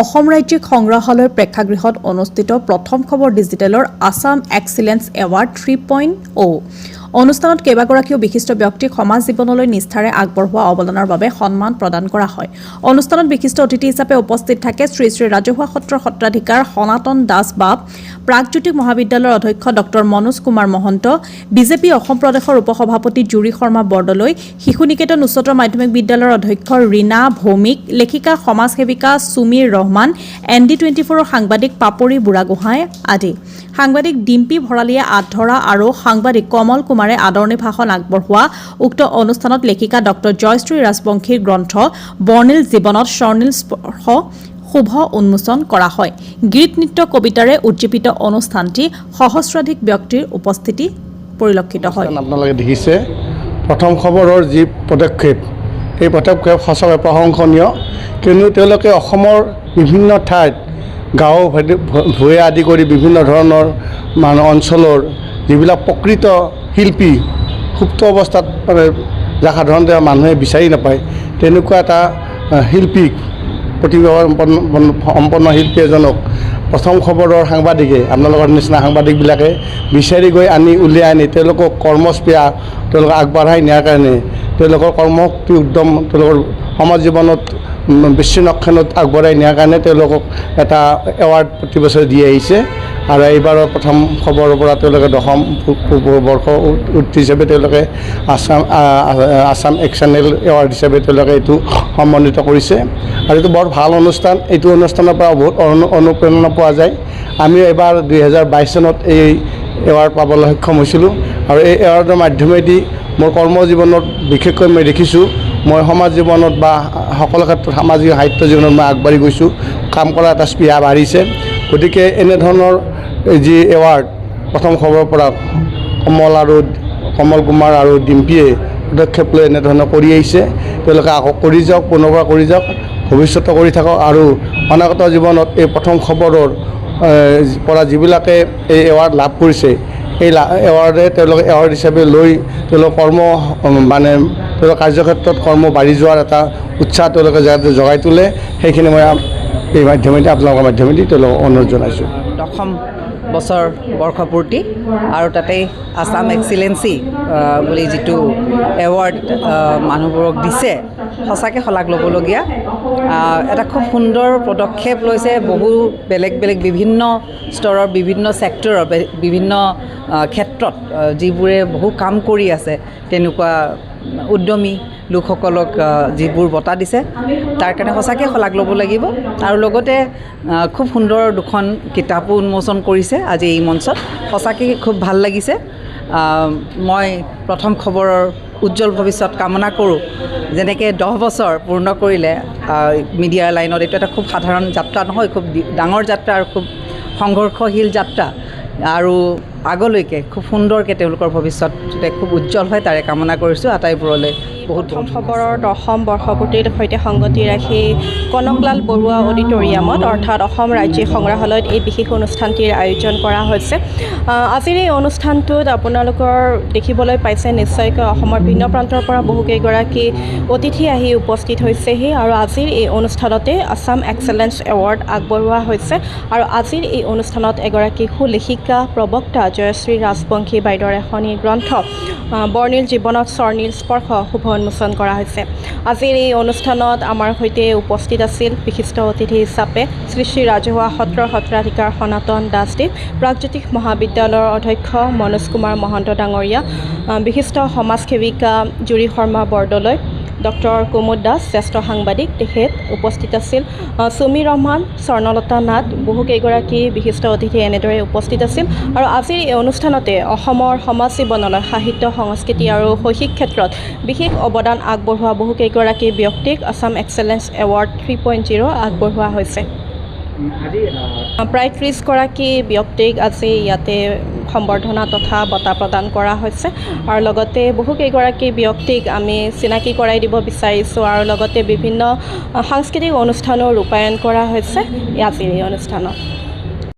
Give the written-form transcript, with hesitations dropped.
অসম ৰাজ্যিক সংগ্ৰহালয় প্ৰেক্ষাগৃহত অনুষ্ঠিত প্ৰথম খবৰ ডিজিটেলৰ আছাম এক্সিলেন্স এৱাৰ্ড 3.0 অনুষ্ঠানত কেইবাগৰাকীও বিশিষ্ট ব্যক্তিক সমাজ জীৱনলৈ নিষ্ঠাৰে আগবঢ়োৱা অৱদানৰ বাবে সন্মান প্ৰদান কৰা হয়। অনুষ্ঠানত বিশিষ্ট অতিথি হিচাপে উপস্থিত থাকে শ্ৰী শ্ৰী ৰাজহুৱা সত্ৰৰ সত্ৰাধিকাৰ সনাতন দাস বাব, প্ৰাগজ্যোতিষ মহাবিদ্যালয়ৰ অধ্যক্ষ ডক্টৰ মনোজ কুমাৰ মহন্ত, বিজেপি অসম প্ৰদেশৰ উপসভাপতি জুৰি শৰ্মা বৰদলৈ, শিশু নিকেতন উচ্চতৰ মাধ্যমিক বিদ্যালয়ৰ অধ্যক্ষ ৰীনা ভৌমিক, লেখিকা সমাজ সেৱিকা সুমীৰ ৰহমান, ND24ৰ সাংবাদিক পাপৰি বুঢ়াগোহাঁই আদি। সাংবাদিক ডিম্পী ভৰালীয়ে আধৰা আৰু সাংবাদিক কমল কুমাৰে আদৰণি ভাষণ আগবঢ়োৱা উক্ত অনুষ্ঠানত লেখিকা ডক্টৰ জয়শ্ৰী ৰাজবংশীৰ গ্ৰন্থ বৰ্ণিল জীৱনত স্বৰ্ণিল স্পৰ্শ শুভ উন্মোচন কৰা হয়। গীত নৃত্য কবিতাৰে উজ্জীৱিত অনুষ্ঠানটি সহস্ৰাধিক ব্যক্তিৰ উপস্থিতি পৰিলক্ষিত হয়। আপোনালোকে দেখিছে প্ৰথম খবৰৰ যি পদক্ষেপ, এই পদক্ষেপ সঁচাকৈ প্ৰশংসনীয়, কিয়নো তেওঁলোকে অসমৰ বিভিন্ন ঠাইত গাঁও ভূঞে আদি কৰি বিভিন্ন ধৰণৰ অঞ্চলৰ যিবিলাক প্ৰকৃত শিল্পী সুপ্ত অৱস্থাত মানে যাক সাধাৰণতে মানুহে বিচাৰি নাপায়, তেনেকুৱা এটা শিল্পীক প্ৰতিভাসম্পন্ন শিল্পী এজনক প্ৰথম খবৰৰ সাংবাদিকে আপোনালোকৰ নিচিনা সাংবাদিকবিলাকে বিচাৰি গৈ উলিয়াই আনি তেওঁলোকক কৰ্মস্পৃহা তেওঁলোকক আগবঢ়াই নিয়াৰ কাৰণে তেওঁলোকৰ কৰ্মশক্তি উদ্যম তেওঁলোকৰ সমাজ জীৱনত বিশ্বনক্ষণত আগবঢ়াই নিয়াৰ কাৰণে তেওঁলোকক এটা এৱাৰ্ড প্ৰতি বছৰে দি আহিছে। আৰু এইবাৰৰ প্ৰথম খবৰৰ পৰা তেওঁলোকে দশম বৰ্ষ উত্তী হিচাপে তেওঁলোকে আছাম এক্সেলেন্স এৱাৰ্ড হিচাপে তেওঁলোকে এইটো সন্মানিত কৰিছে। আৰু এইটো বৰ ভাল অনুষ্ঠান। এইটো অনুষ্ঠানৰ পৰা বহুত অনুপ্ৰেৰণা পোৱা যায়। আমি এবাৰ 2022 চনত এই এৱাৰ্ড পাবলৈ সক্ষম হৈছিলোঁ। আৰু এই এৱাৰ্ডৰ মাধ্যমেদি মোৰ কৰ্মজীৱনত বিশেষকৈ মই দেখিছোঁ মই সমাজ জীৱনত বা সকলো ক্ষেত্ৰত সামাজিক সাহিত্য জীৱনত মই আগবাঢ়ি গৈছোঁ, কাম কৰা এটা স্পৃহা বাঢ়িছে। গতিকে এনেধৰণৰ যি এৱাৰ্ড প্ৰথম খবৰৰ পৰা কমল কুমাৰ আৰু ডিম্পীয়ে পদক্ষেপ লৈ এনেধৰণৰ কৰি আহিছে, তেওঁলোকে আকৌ কৰি যাওক, পুনৰবাৰ কৰি যাওক, ভৱিষ্যতে কৰি থাকক। আৰু অনাগত জীৱনত এই প্ৰথম খবৰৰ পৰা যিবিলাকে এই এৱাৰ্ড লাভ কৰিছে, এই এৱাৰ্ডে তেওঁলোকে এৱাৰ্ড হিচাপে লৈ তেওঁলোকৰ তেওঁলোকৰ কাৰ্যক্ষেত্ৰত কৰ্ম বাঢ়ি যোৱাৰ এটা উৎসাহ তেওঁলোকে যাতে জগাই তোলে, সেইখিনি মই এই মাধ্যমেদি আপোনালোকৰ মাধ্যমেদি তেওঁলোকক অনুৰোধ জনাইছোঁ। দশম বছৰ বৰ্ষপূৰ্তি আৰু তাতেই আছাম এক্সিলেন্সি বুলি যিটো এৱাৰ্ড মানুহবোৰক দিছে, সঁচাকৈ শলাগ ল'বলগীয়া এটা খুব সুন্দৰ পদক্ষেপ লৈছে। বহু বেলেগ বেলেগ বিভিন্ন স্তৰৰ বিভিন্ন ছেক্টৰৰ বিভিন্ন ক্ষেত্ৰত যিবোৰে বহু কাম কৰি আছে, তেনেকুৱা উদ্যমী লোকসকলক যিবোৰ বঁটা দিছে, তাৰ কাৰণে সঁচাকৈ শলাগ ল'ব লাগিব। আৰু লগতে খুব সুন্দৰ দুখন কিতাপো উন্মোচন কৰিছে আজি এই মঞ্চত, সঁচাকৈ খুব ভাল লাগিছে। মই প্ৰথম খবৰৰ উজ্জ্বল ভৱিষ্যত কামনা কৰোঁ। যেনেকৈ 10 বছৰ পূৰ্ণ কৰিলে মিডিয়াৰ লাইনত, এইটো এটা খুব সাধাৰণ যাত্ৰা নহয়, খুব ডাঙৰ যাত্ৰা আৰু খুব সংঘৰ্ষশীল যাত্ৰা। আৰু আগলৈকে খুব সুন্দৰকৈ তেওঁলোকৰ ভৱিষ্যত খুব উজ্জ্বল হয়, তাৰে কামনা কৰিছোঁ আটাইবোৰলৈ। প্ৰথম খবৰৰ দশম বৰ্ষপূৰ্তিৰ সৈতে সংগতি ৰাখি কনকলাল বৰুৱা অডিটৰিয়ামত অৰ্থাৎ অসম ৰাজ্যিক সংগ্ৰহালয়ত এই বিশেষ অনুষ্ঠানটিৰ আয়োজন কৰা হৈছে। আজিৰ এই অনুষ্ঠানটোত আপোনালোকৰ দেখিবলৈ পাইছে নিশ্চয়কৈ অসমৰ ভিন্ন প্ৰান্তৰ পৰা বহুকেইগৰাকী অতিথি আহি উপস্থিত হৈছেহি। আৰু আজিৰ এই অনুষ্ঠানতে আছাম এক্সেলেন্স এৱাৰ্ড আগবঢ়োৱা হৈছে। আৰু আজিৰ এই অনুষ্ঠানত এগৰাকী সুলেখিকা প্ৰবক্তা জয়শ্ৰী ৰাজবংশী বাইদেউৰ এখনি গ্ৰন্থ বৰ্ণিল জীৱনত স্বৰ্ণিল স্পৰ্শ শুভ উন্মোচন কৰা হৈছে। আজিৰ এই অনুষ্ঠানত আমাৰ সৈতে উপস্থিত আছিল বিশিষ্ট অতিথি হিচাপে শ্ৰী শ্ৰী ৰাজহুৱা সত্ৰৰ সত্ৰাধিকাৰ সনাতন দাসদেৱ, প্ৰাগজ্যোতিষ মহাবিদ্যালয়ৰ অধ্যক্ষ মনোজ কুমাৰ মহন্ত ডাঙৰীয়া, বিশিষ্ট সমাজ সেৱিকা জুৰি শৰ্মা বৰদলৈ, ডক্টৰ কুমুদ দাস জ্যেষ্ঠ সাংবাদিক, তেখেত উপস্থিত আছিল, সুমীৰ ৰহমান, স্বৰ্ণলতা নাথ, বহুকেইগৰাকী বিশিষ্ট অতিথি এনেদৰে উপস্থিত আছিল। আৰু আজিৰ এই অনুষ্ঠানতে অসমৰ সমাজ জীৱনলৈ সাহিত্য সংস্কৃতি আৰু শৈক্ষিক ক্ষেত্ৰত বিশেষ অৱদান আগবঢ়োৱা বহুকেইগৰাকী ব্যক্তিক আছাম এক্সেলেন্স এৱাৰ্ড 3.0 আগবঢ়োৱা হৈছে। প্ৰায় 30 গৰাকী ব্যক্তিক আজি ইয়াতে সম্বৰ্ধনা তথা বঁটা প্ৰদান কৰা হৈছে। আৰু লগতে বহুকেইগৰাকী ব্যক্তিক আমি চিনাকি কৰাই দিব বিচাৰিছোঁ। আৰু লগতে বিভিন্ন সাংস্কৃতিক অনুষ্ঠানো ৰূপায়ণ কৰা হৈছে আজিৰ এই অনুষ্ঠানত।